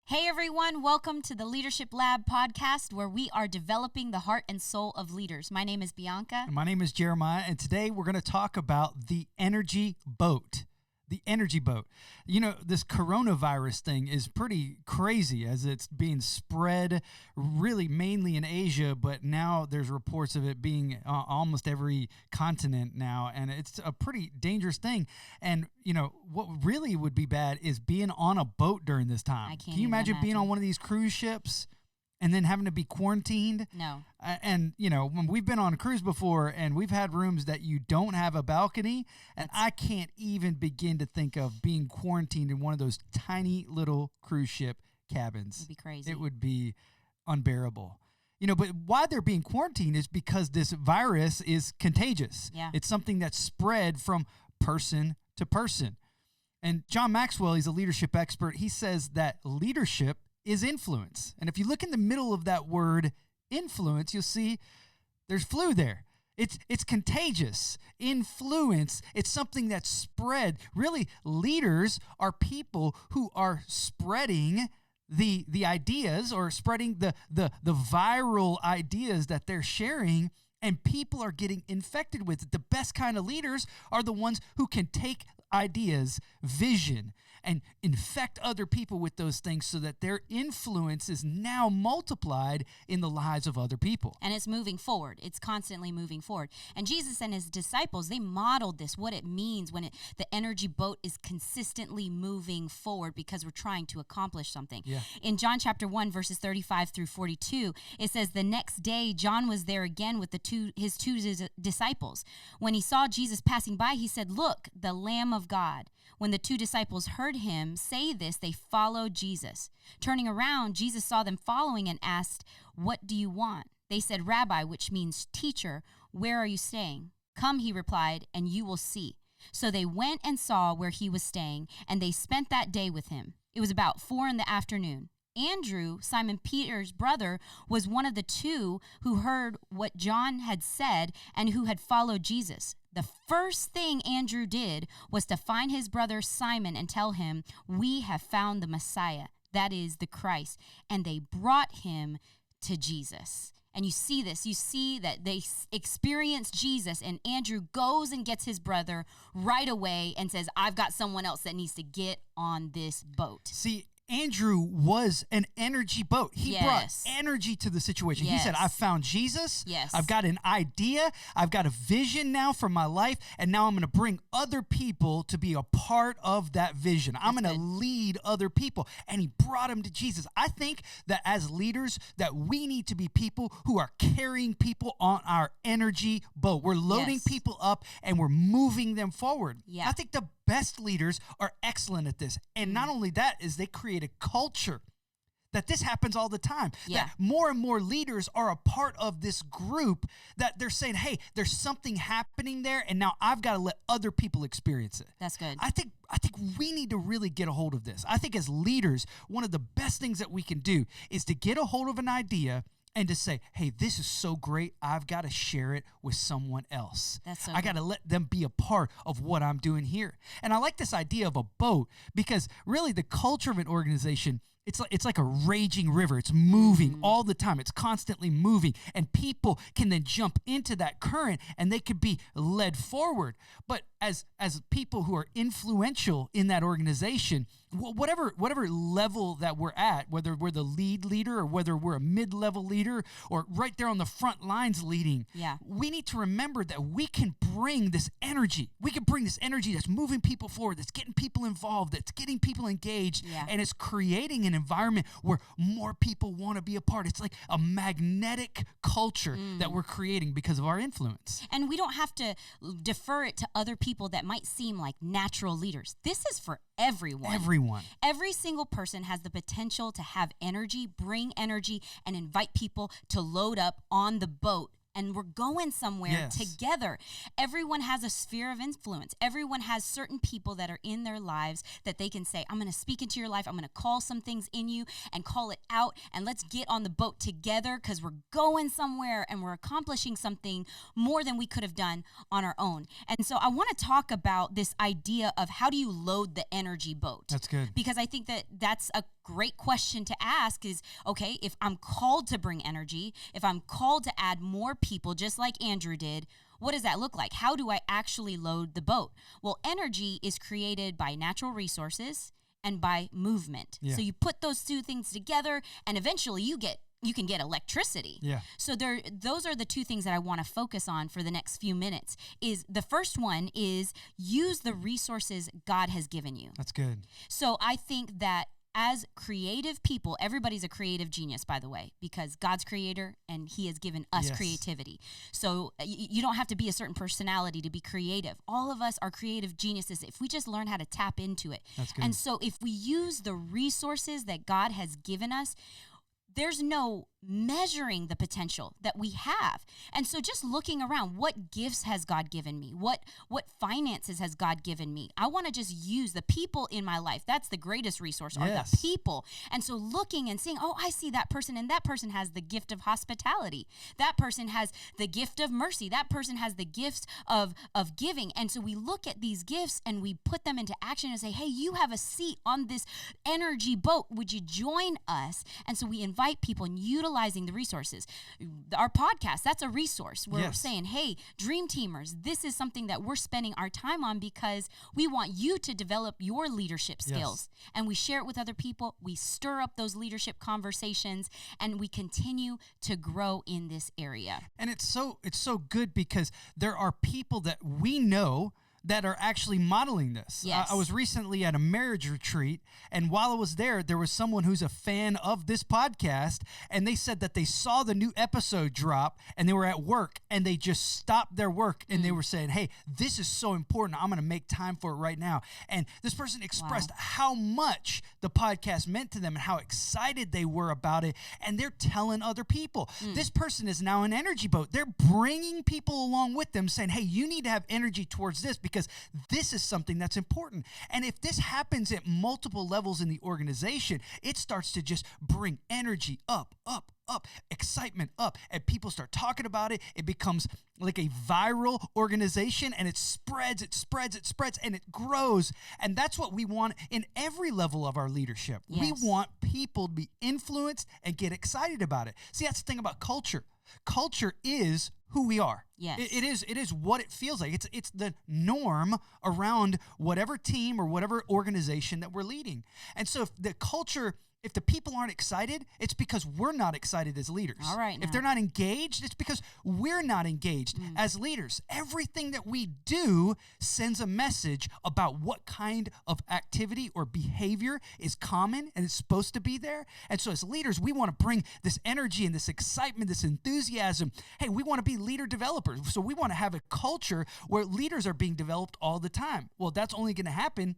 Hey everyone, welcome to the Leadership Lab podcast where we are developing the heart and soul of leaders. My name is Bianca. And my name is Jeremiah, and today we're going to talk about the energy boat. The energy boat. You know, this coronavirus thing is pretty crazy as it's being spread really mainly in Asia, but now there's reports of it being almost every continent now, and it's a pretty dangerous thing. And, you know, what really would be bad is being on a boat during this time. I can't Can you even imagine being on one of these cruise ships and then having to be quarantined? No. And, you know, when we've been on a cruise before and we've had rooms that you don't have a balcony, and I can't even begin to think of being quarantined in one of those tiny little cruise ship cabins. It would be crazy. It would be unbearable. You know, but why they're being quarantined is because this virus is contagious. Yeah. It's something that's spread from person to person. And John Maxwell, he's a leadership expert. He says that leadership is influence. And if you look in the middle of that word influence, you'll see there's flu there. It's contagious. Influence, it's something that's spread. Really, leaders are people who are spreading the ideas or spreading the viral ideas that they're sharing, and people are getting infected with it. The best kind of leaders are the ones who can take ideas, vision, and infect other people with those things so that their influence is now multiplied in the lives of other people. And it's moving forward. It's constantly moving forward. And Jesus and his disciples, they modeled this, what it means when the energy boat is consistently moving forward because we're trying to accomplish something. Yeah. In John chapter 1, verses 35 through 42, it says, the next day, John was there again with his two disciples. When he saw Jesus passing by, he said, "Look, the Lamb of God." When the two disciples heard him say this, they followed Jesus. Turning around, Jesus saw them following and asked, "What do you want?" They said, "Rabbi," which means teacher, "where are you staying?" "Come," he replied, "and you will see." So they went and saw where he was staying, and they spent that day with him. It was about 4 p.m. Andrew, Simon Peter's brother, was one of the two who heard what John had said and who had followed Jesus. The first thing Andrew did was to find his brother Simon and tell him, "We have found the Messiah," that is the Christ, and they brought him to Jesus. And you see this, you see that they experience Jesus, and Andrew goes and gets his brother right away and says, "I've got someone else that needs to get on this boat." See, Andrew was an energy boat. He brought energy to the situation. Yes. He said, "I've found Jesus. Yes. I've got an idea. I've got a vision now for my life. And now I'm going to bring other people to be a part of that vision. I'm going to lead other people." And he brought them to Jesus. I think that as leaders that we need to be people who are carrying people on our energy boat. We're loading people up and we're moving them forward. Yeah. I think the best leaders are excellent at this. And not only that is they create a culture that this happens all the time. Yeah. That more and more leaders are a part of this group that they're saying, "Hey, there's something happening there, and now I've got to let other people experience it." That's good. I think we need to really get a hold of this. I think as leaders, one of the best things that we can do is to get a hold of an idea and to say, "Hey, this is so great, I've got to share it with someone else. That's so I got to let them be a part of what I'm doing here." And I like this idea of a boat because really the culture of an organization, it's like a raging river. It's moving all the time. It's constantly moving. And people can then jump into that current and they could be led forward. But as people who are influential in that organization, whatever level that we're at, whether we're the lead leader or whether we're a mid-level leader or right there on the front lines leading, we need to remember that we can bring this energy. We can bring this energy that's moving people forward, that's getting people involved, that's getting people engaged, and it's creating an environment where more people want to be a part. It's like a magnetic culture that we're creating because of our influence. And we don't have to defer it to other people that might seem like natural leaders. This is for everyone. Every single person has the potential to have energy, bring energy, and invite people to load up on the boat and we're going somewhere Yes. together. Everyone has a sphere of influence. Everyone has certain people that are in their lives that they can say, I'm going to speak into your life. I'm going to call some things in you and call it out. And let's get on the boat together because we're going somewhere and we're accomplishing something more than we could have done on our own. And so I want to talk about this idea of how do you load the energy boat? That's good. Because I think that that's a great question to ask is, okay, if I'm called to bring energy, if I'm called to add more people, just like Andrew did, what does that look like? How do I actually load the boat? Well, energy is created by natural resources and by movement. Yeah. So you put those two things together and eventually you can get electricity. Yeah. So those are the two things that I want to focus on for the next few minutes. Is the first one is use the resources God has given you. That's good. So I think that as creative people, everybody's a creative genius, by the way, because God's creator and he has given us Yes. creativity. So you don't have to be a certain personality to be creative. All of us are creative geniuses if we just learn how to tap into it. That's good. And so if we use the resources that God has given us, there's no measuring the potential that we have. And so just looking around, what gifts has God given me? What finances has God given me? I want to just use the people in my life. That's the greatest resource, are Yes. the people. And so looking and seeing, oh, I see that person, and that person has the gift of hospitality. That person has the gift of mercy. That person has the gifts of giving. And so we look at these gifts and we put them into action and say, hey, you have a seat on this energy boat. Would you join us? And so we invite people and utilizing the resources. Our podcast, that's a resource. We're Yes. saying, hey, Dream Teamers, this is something that we're spending our time on because we want you to develop your leadership skills. Yes. And we share it with other people. We stir up those leadership conversations and we continue to grow in this area. And it's so good because there are people that we know that are actually modeling this. Yes. I was recently at a marriage retreat, and while I was there was someone who's a fan of this podcast, and they said that they saw the new episode drop, and they were at work, and they just stopped their work, and they were saying, hey, this is so important. I'm going to make time for it right now. And this person expressed how much the podcast meant to them and how excited they were about it, and they're telling other people. This person is now an energy boat. They're bringing people along with them saying, hey, you need to have energy towards this because this is something that's important. And if this happens at multiple levels in the organization, it starts to just bring energy up, excitement up, and people start talking about it. It becomes like a viral organization, and it spreads, and it grows. And that's what we want in every level of our leadership. Yes. We want people to be influenced and get excited about it. See, that's the thing about culture. Culture is who we are. Yes. It is what it feels like. It's the norm around whatever team or whatever organization that we're leading. And so if the people aren't excited, it's because we're not excited as leaders. All right, If now. they're not engaged, it's because we're not engaged as leaders. Everything that we do sends a message about what kind of activity or behavior is common and is supposed to be there. And so as leaders, we want to bring this energy and this excitement, this enthusiasm. Hey, we want to be leader developers. So we want to have a culture where leaders are being developed all the time. Well, that's only going to happen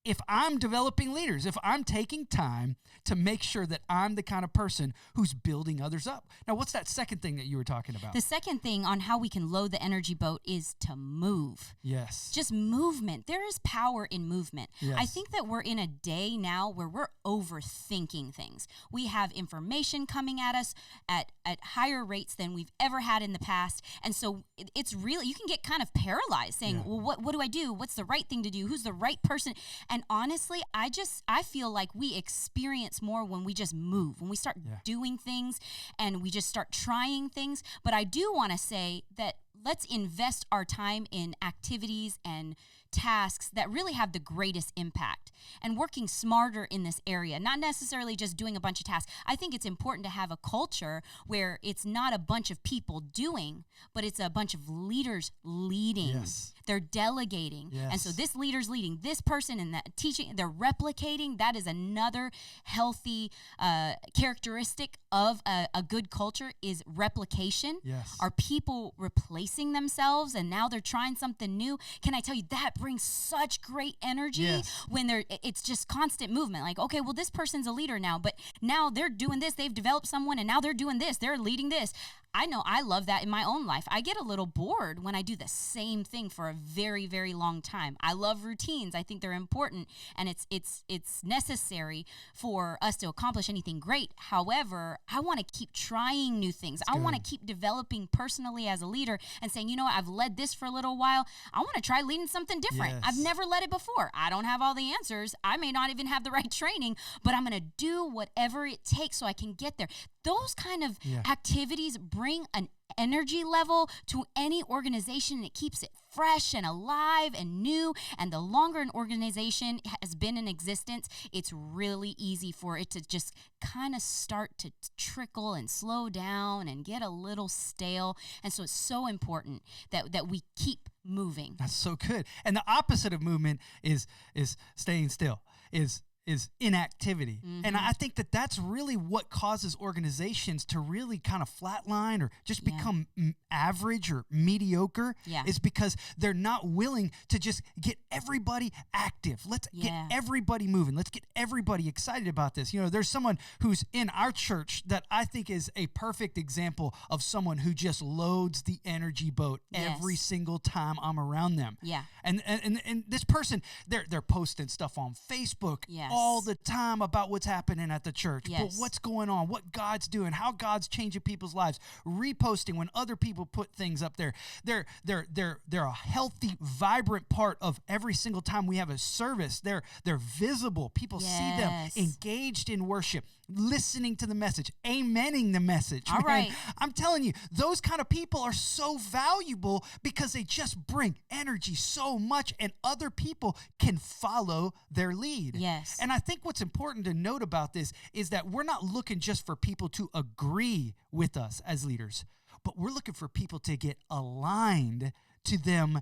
if I'm developing leaders, if I'm taking time to make sure that I'm the kind of person who's building others up. Now, what's that second thing that you were talking about? The second thing on how we can load the energy boat is to move. Yes. Just movement. There is power in movement. Yes. I think that we're in a day now where we're overthinking things. We have information coming at us at higher rates than we've ever had in the past. And so it's really, you can get kind of paralyzed saying, well, what do I do? What's the right thing to do? Who's the right person? And honestly, I feel like we experience more when we just move, when we start doing things and we just start trying things. But I do want to say that let's invest our time in activities and tasks that really have the greatest impact and working smarter in this area, not necessarily just doing a bunch of tasks. I think it's important to have a culture where it's not a bunch of people doing, but it's a bunch of leaders leading. Yes. They're delegating. Yes. And so this leader's leading this person and that teaching, they're replicating. That is another healthy characteristic of a good culture is replication. Yes. Are people replacing embracing themselves and now they're trying something new. Can I tell you that brings such great energy Yes. when it's just constant movement. Like, okay, well, this person's a leader now, but now they're doing this. They've developed someone and now they're doing this. They're leading this. I know I love that in my own life. I get a little bored when I do the same thing for a very, very long time. I love routines. I think they're important and it's necessary for us to accomplish anything great. However, I want to keep trying new things. I want to keep developing personally as a leader and saying, you know what, I've led this for a little while. I want to try leading something different. Yes. I've never led it before. I don't have all the answers. I may not even have the right training, but I'm going to do whatever it takes so I can get there. Those kind of activities bring an energy level to any organization, and it keeps it fresh and alive and new. And the longer an organization has been in existence, it's really easy for it to just kind of start to trickle and slow down and get a little stale. And so it's so important that we keep moving. That's so good. And the opposite of movement is staying still, is inactivity. Mm-hmm. And I think that that's really what causes organizations to really kind of flatline or just become average or mediocre, is because they're not willing to just get everybody active. Let's get everybody moving. Let's get everybody excited about this. You know, there's someone who's in our church that I think is a perfect example of someone who just loads the energy boat every single time I'm around them. Yeah. And this person, they're posting stuff on Facebook all the time about what's happening at the church, but what's going on, what God's doing, how God's changing people's lives, reposting when other people put things up there. They're a healthy, vibrant part of every single time we have a service. They're visible. People see them engaged in worship, listening to the message, amening the message. All right. I'm telling you, those kind of people are so valuable because they just bring energy so much and other people can follow their lead. Yes. And I think what's important to note about this is that we're not looking just for people to agree with us as leaders, but we're looking for people to get aligned to them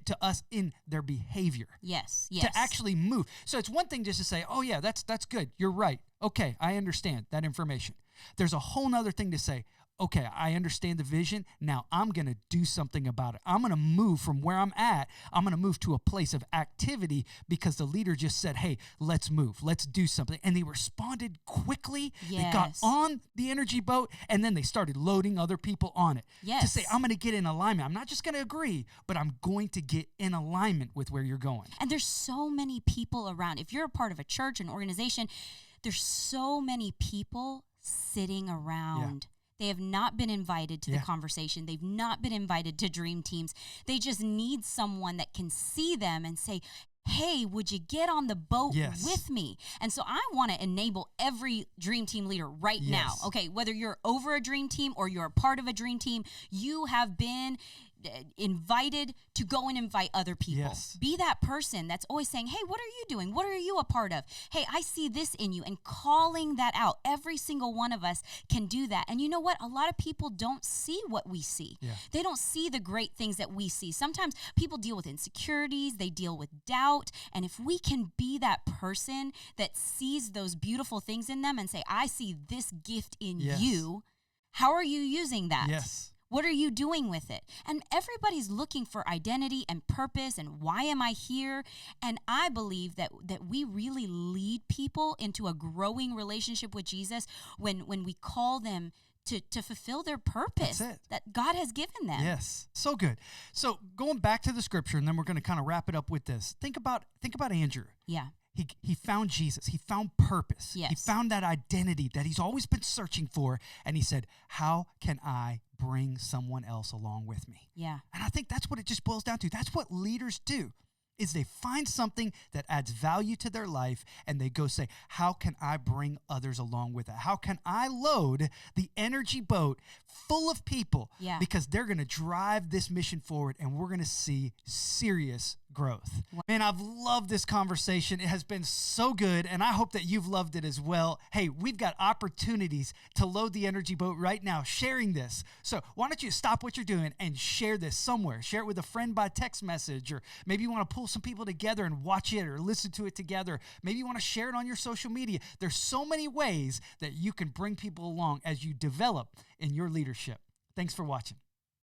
to us in their behavior. Yes. To actually move. So it's one thing just to say, oh yeah, that's good. You're right. Okay, I understand that information. There's a whole nother thing to say, okay, I understand the vision. Now I'm going to do something about it. I'm going to move from where I'm at. I'm going to move to a place of activity because the leader just said, hey, let's move. Let's do something. And they responded quickly. Yes. They got on the energy boat and then they started loading other people on it. Yes. To say, I'm going to get in alignment. I'm not just going to agree, but I'm going to get in alignment with where you're going. And there's so many people around. If you're a part of a church, an organization, there's so many people sitting around. They have not been invited to the conversation. They've not been invited to dream teams. They just need someone that can see them and say, hey, would you get on the boat with me? And so I want to enable every dream team leader right now. Okay, whether you're over a dream team or you're a part of a dream team, you have been invited to go and invite other people. Yes. Be that person that's always saying, hey, what are you doing? What are you a part of? Hey, I see this in you, and calling that out. Every single one of us can do that. And you know what? A lot of people don't see what we see. They don't see the great things that we see. Sometimes people deal with insecurities, they deal with doubt. And if we can be that person that sees those beautiful things in them and say, I see this gift in you, how are you using that? Yes. What are you doing with it? And everybody's looking for identity and purpose and why am I here? And I believe that we really lead people into a growing relationship with Jesus when we call them to fulfill their purpose that God has given them. Yes. So good. So going back to the scripture, and then we're going to kind of wrap it up with this. Think about Andrew. Yeah. He found Jesus. He found purpose. Yes. He found that identity that he's always been searching for. And he said, how can I bring someone else along with me? Yeah. And I think that's what it just boils down to. That's what leaders do, is they find something that adds value to their life and they go say, how can I bring others along with it? How can I load the energy boat full of people? Yeah. Because they're going to drive this mission forward and we're going to see serious growth. Man, I've loved this conversation. It has been so good, and I hope that you've loved it as well. Hey, we've got opportunities to load the energy boat right now, sharing this. So why don't you stop what you're doing and share this somewhere? Share it with a friend by text message, or maybe you want to pull some people together and watch it or listen to it together. Maybe you want to share it on your social media. There's so many ways that you can bring people along as you develop in your leadership. Thanks for watching.